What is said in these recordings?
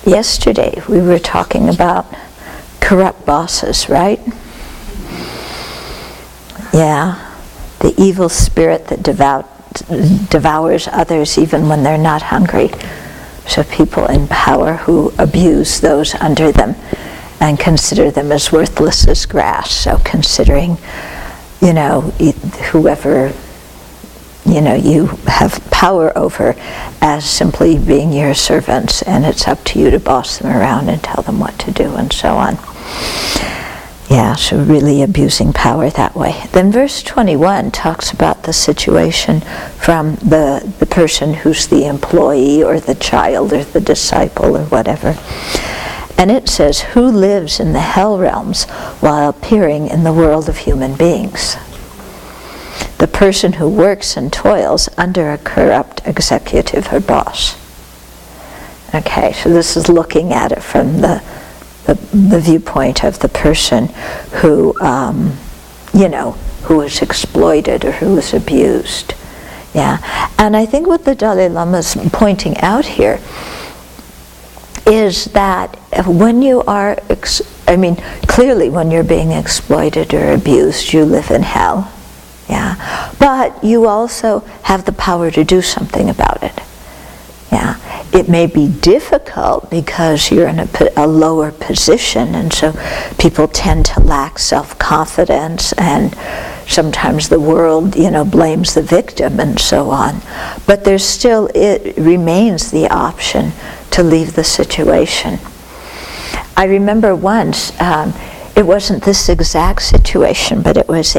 Yesterday we were talking about corrupt bosses, right? Yeah, the evil spirit that devours others even when they're not hungry. So people in power who abuse those under them and consider them as worthless as grass. So considering, whoever you have power over as simply being your servants, and it's up to you to boss them around and tell them what to do and so on. Yeah, so really abusing power that way. Then verse 21 talks about the situation from the person who's the employee or the child or the disciple or whatever. And it says, who lives in the hell realms while appearing in the world of human beings? The person who works and toils under a corrupt executive or boss. Okay, so this is looking at it from the viewpoint of the person who, who is exploited or who is abused. Yeah, and I think what the Dalai Lama is pointing out here is that when you are, clearly when you're being exploited or abused, you live in hell. Yeah, but you also have the power to do something about it. Yeah, it may be difficult because you're in a lower position, and so people tend to lack self-confidence, and sometimes the world, blames the victim and so on. But it remains the option to leave the situation. I remember once, it wasn't this exact situation, but it was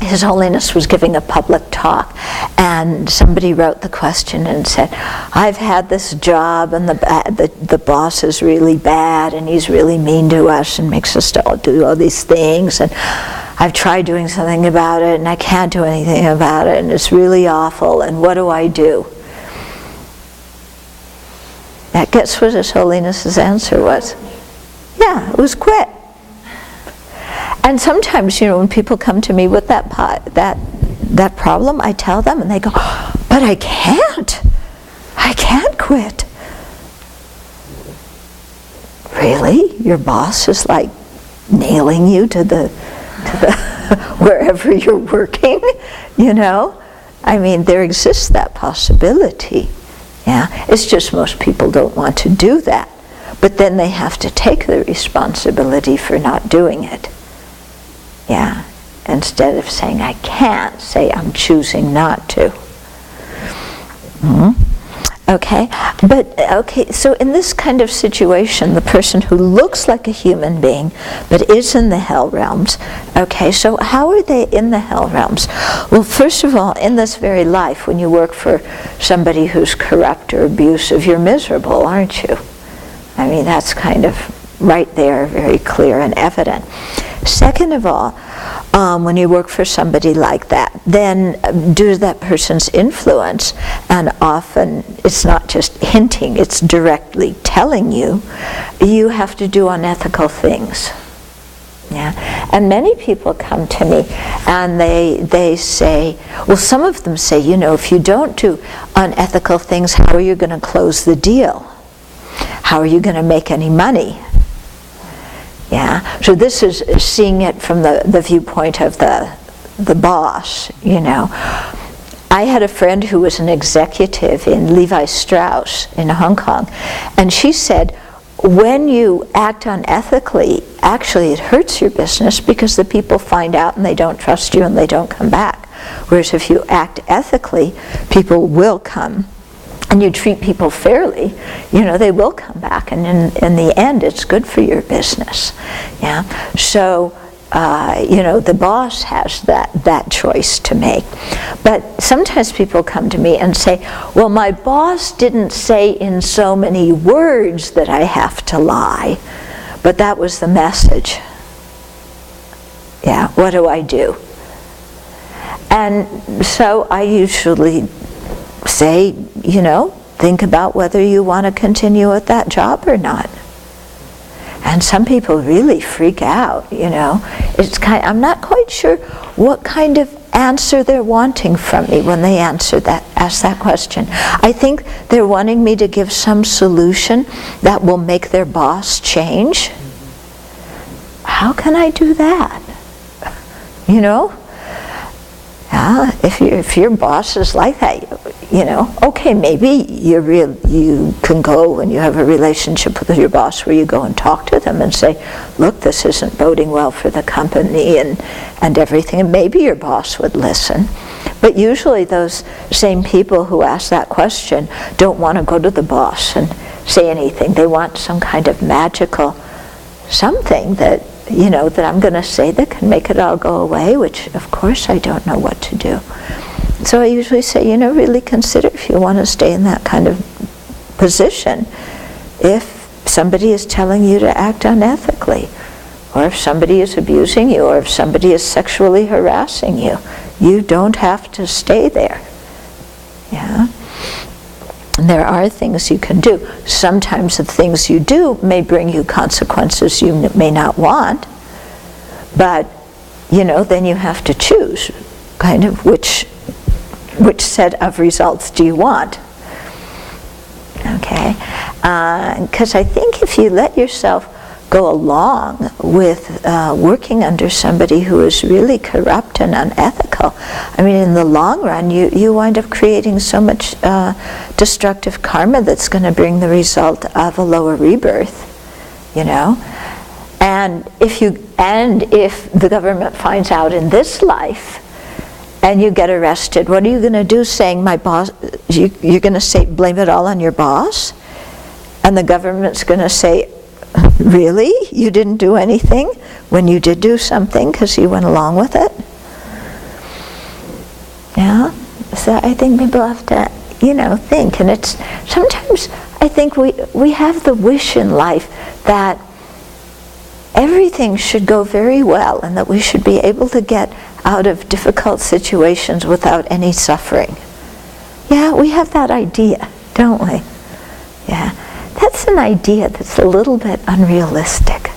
His Holiness was giving a public talk, and somebody wrote the question and said, I've had this job, and the boss is really bad, and he's really mean to us and makes us do all these things, and I've tried doing something about it, and I can't do anything about it, and it's really awful, and what do I do? Guess what His Holiness's answer was? Yeah, it was quit. And sometimes, when people come to me with that problem, I tell them, and they go, but I can't quit. Really? Your boss is like nailing you to the wherever you're working, there exists that possibility. Yeah, it's just most people don't want to do that. But then they have to take the responsibility for not doing it. Yeah, instead of saying I can't, say I'm choosing not to. Okay, so in this kind of situation, the person who looks like a human being but is in the hell realms, okay, so how are they in the hell realms? Well, first of all, in this very life, when you work for somebody who's corrupt or abusive, you're miserable, aren't you? That's kind of right there, very clear and evident. Second of all, when you work for somebody like that, then due to that person's influence, and often it's not just hinting, it's directly telling you, you have to do unethical things. Yeah, and many people come to me and they say, well, some of them say, if you don't do unethical things, how are you going to close the deal? How are you going to make any money? Yeah, so this is seeing it from the viewpoint of the boss, I had a friend who was an executive in Levi Strauss in Hong Kong, and she said, when you act unethically, actually it hurts your business because the people find out and they don't trust you and they don't come back. Whereas if you act ethically, people will come. And you treat people fairly, they will come back, and in the end, it's good for your business. Yeah. So, the boss has that choice to make. But sometimes people come to me and say, well, my boss didn't say in so many words that I have to lie, but that was the message. Yeah. What do I do? And so I usually say, think about whether you want to continue at that job or not. And some people really freak out, I'm not quite sure what kind of answer they're wanting from me when they ask that question. I think they're wanting me to give some solution that will make their boss change. How can I do that? You know? Yeah, if your boss is like that, you know, okay, maybe you can go when you have a relationship with your boss where you go and talk to them and say, look, this isn't boding well for the company and everything, and maybe your boss would listen. But usually those same people who ask that question don't want to go to the boss and say anything. They want some kind of magical something that, you know, that I'm going to say that can make it all go away, which of course I don't know what to do. So I usually say, you know, really consider if you want to stay in that kind of position. If somebody is telling you to act unethically, or if somebody is abusing you, or if somebody is sexually harassing you, you don't have to stay there. Yeah? And there are things you can do. Sometimes the things you do may bring you consequences you may not want, but, you know, then you have to choose kind of which set of results do you want. Okay? Because I think if you let yourself go along with working under somebody who is really corrupt and unethical, I mean, in the long run, you wind up creating so much destructive karma that's going to bring the result of a lower rebirth, you know? And if the government finds out in this life and you get arrested, what are you going to do saying, my boss, you're going to say, blame it all on your boss? And the government's going to say, really? You didn't do anything when you did do something because you went along with it? Yeah? So I think people have to, you know, think. And it's, sometimes I think we have the wish in life that everything should go very well and that we should be able to get out of difficult situations without any suffering. Yeah, we have that idea, don't we? Yeah. That's an idea that's a little bit unrealistic.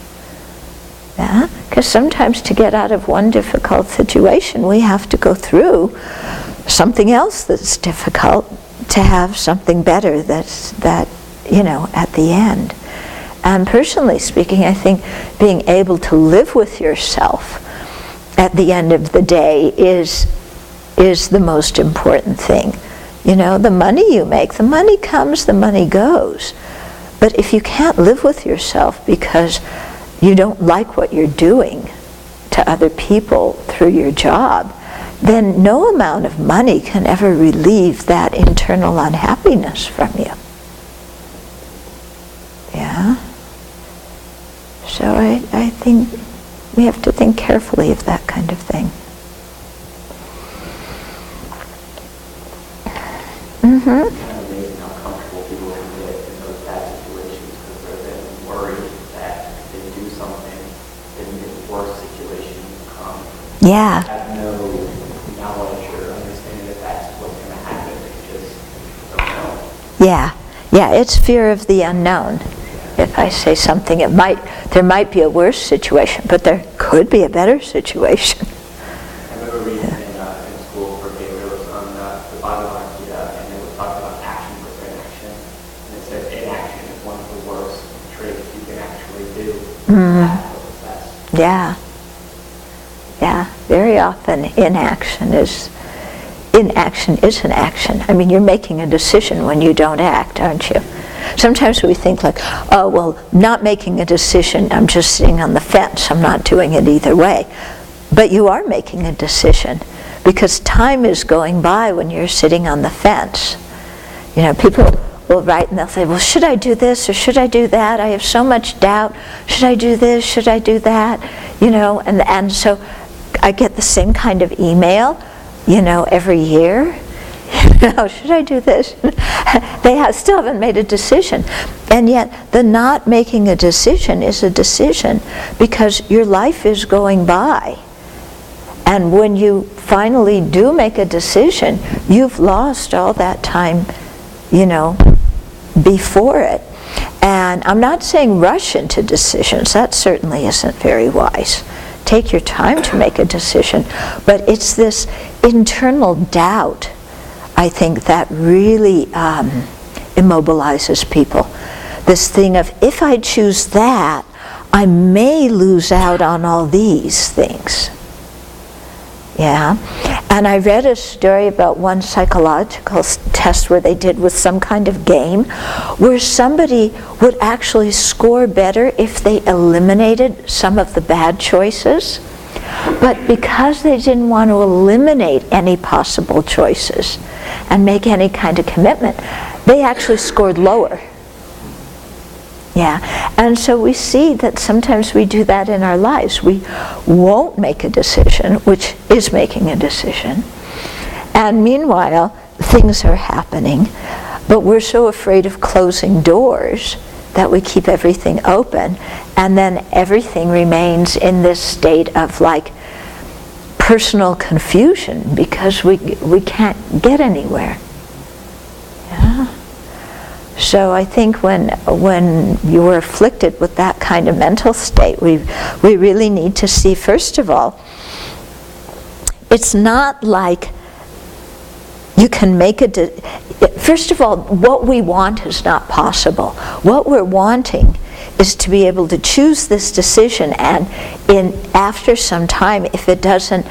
Yeah? Because sometimes to get out of one difficult situation, we have to go through something else that's difficult to have something better that, you know, at the end. And personally speaking, I think being able to live with yourself at the end of the day is the most important thing. You know, the money you make, the money comes, the money goes. But if you can't live with yourself because you don't like what you're doing to other people through your job, then no amount of money can ever relieve that internal unhappiness from you. Yeah? So I think we have to think carefully of that kind of thing. Mm-hmm. Yeah. Have no knowledge or understanding that that's what's going to happen. They just don't know. Yeah. Yeah, it's fear of the unknown. If I say something, there might be a worse situation, but there could be a better situation. I remember reading in school for behaviors on the Bhagavad Gita, and they were talking about action versus inaction. And it said inaction is one of the worst traits you can actually do. Yeah. Yeah, very often inaction is an action. I mean, you're making a decision when you don't act, aren't you? Sometimes we think like, oh, well, not making a decision, I'm just sitting on the fence, I'm not doing it either way. But you are making a decision because time is going by when you're sitting on the fence. You know, people will write and they'll say, well, should I do this or should I do that? I have so much doubt. Should I do this? Should I do that? You know, and so I get the same kind of email, you know, every year. You know, should I do this? They still haven't made a decision. And yet, the not making a decision is a decision because your life is going by. And when you finally do make a decision, you've lost all that time, you know, before it. And I'm not saying rush into decisions. That certainly isn't very wise. take your time to make a decision. But it's this internal doubt, I think, that really immobilizes people. This thing of, if I choose that, I may lose out on all these things. Yeah, and I read a story about one psychological test where they did with some kind of game where somebody would actually score better if they eliminated some of the bad choices. But because they didn't want to eliminate any possible choices and make any kind of commitment, they actually scored lower. Yeah, and so we see that sometimes we do that in our lives. We won't make a decision, which is making a decision. And meanwhile, things are happening, but we're so afraid of closing doors that we keep everything open, and then everything remains in this state of like personal confusion because we can't get anywhere. Yeah. So I think when you're afflicted with that kind of mental state, we really need to see, first of all, it's not like you can make first of all, what we want is not possible. What we're wanting is to be able to choose this decision, and after some time, if it doesn't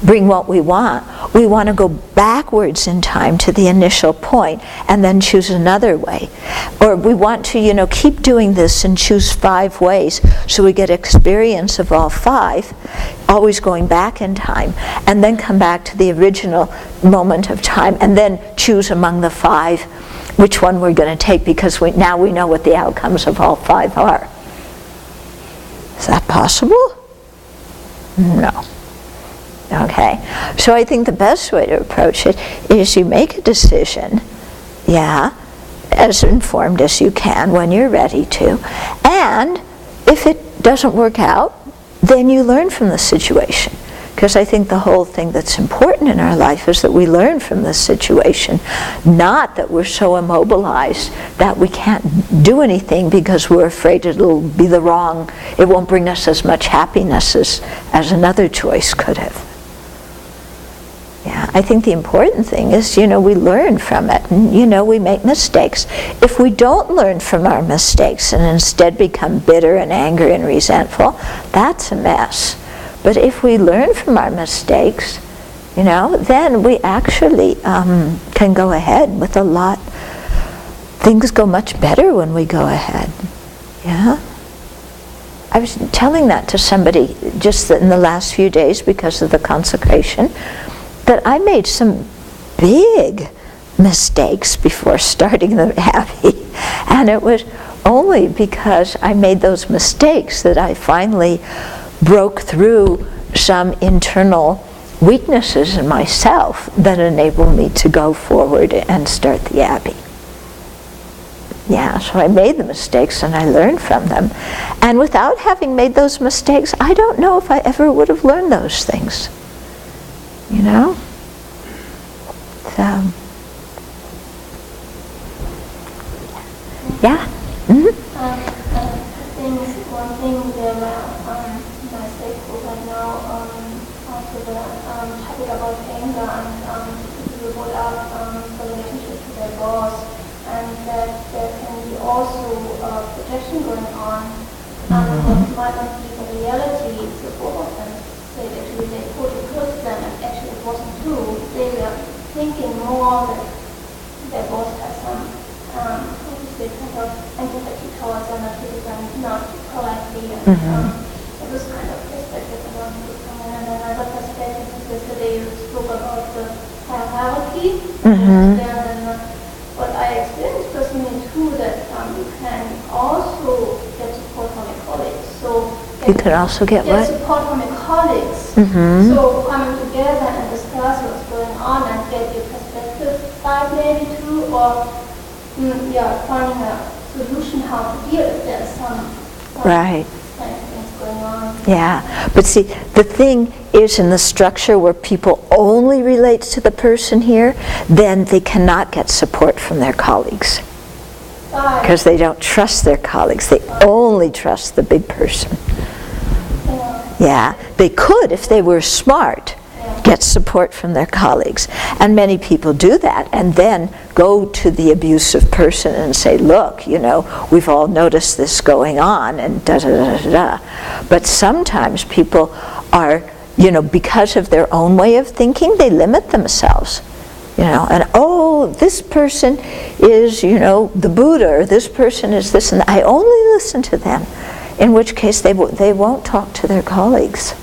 bring what we want to go backwards in time to the initial point and then choose another way. Or we want to, keep doing this and choose 5 ways so we get experience of all 5, always going back in time, and then come back to the original moment of time and then choose among the 5 which one we're going to take, because now we know what the outcomes of all 5 are. Is that possible? No. Okay, so I think the best way to approach it is you make a decision, as informed as you can when you're ready to, and if it doesn't work out, then you learn from the situation. Because I think the whole thing that's important in our life is that we learn from this situation, not that we're so immobilized that we can't do anything because we're afraid it'll be it won't bring us as much happiness as another choice could have. Yeah, I think the important thing is, we learn from it, and, we make mistakes. If we don't learn from our mistakes and instead become bitter and angry and resentful, that's a mess. But if we learn from our mistakes, then we actually can go ahead with a lot. Things go much better when we go ahead. Yeah? I was telling that to somebody just in the last few days because of the consecration, that I made some big mistakes before starting the Abbey. And it was only because I made those mistakes that I finally broke through some internal weaknesses in myself that enabled me to go forward and start the Abbey. Yeah, so I made the mistakes and I learned from them. And without having made those mistakes, I don't know if I ever would have learned those things. So, yeah. Mm-hmm. I think one thing that my stakeholders right now after the topic about anger and people brought up the relationship to their boss, and that there can be also projection going on, what might not be the reality. So both of them said actually they put it close to them, and actually it wasn't true. They were thinking more that their boss has some kind of empathy towards them, that treated them not politely, and it was kind of perspective I wanted to come in. And then another perspective is yesterday you spoke about the hierarchy, and what I experienced personally too, that you can also get support from your colleagues. So you can also get what? Support from your colleagues. So coming together and discuss what's going on and get your perspective side maybe too, or finding a solution how to deal if there's some right. kind of things going on. Yeah, but see, the thing is in the structure where people only relate to the person here, then they cannot get support from their colleagues. Because they don't trust their colleagues. They only trust the big person. Yeah. Yeah, they could, if they were smart, get support from their colleagues. And many people do that and then go to the abusive person and say, look, you know, we've all noticed this going on, and da-da-da-da-da. But sometimes people are, you know, because of their own way of thinking, they limit themselves. You know, and oh, this person is, you know, the Buddha, or this person is this, and I only listen to them. In which case they won't talk to their colleagues.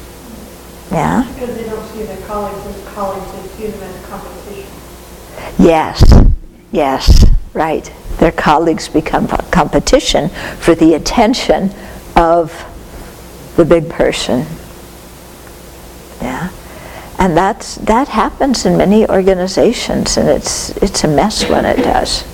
Yeah? Because they don't see their colleagues as colleagues, they see them as competition. Yes, right. Their colleagues become competition for the attention of the big person. Yeah? And that happens in many organizations, and it's a mess when it does.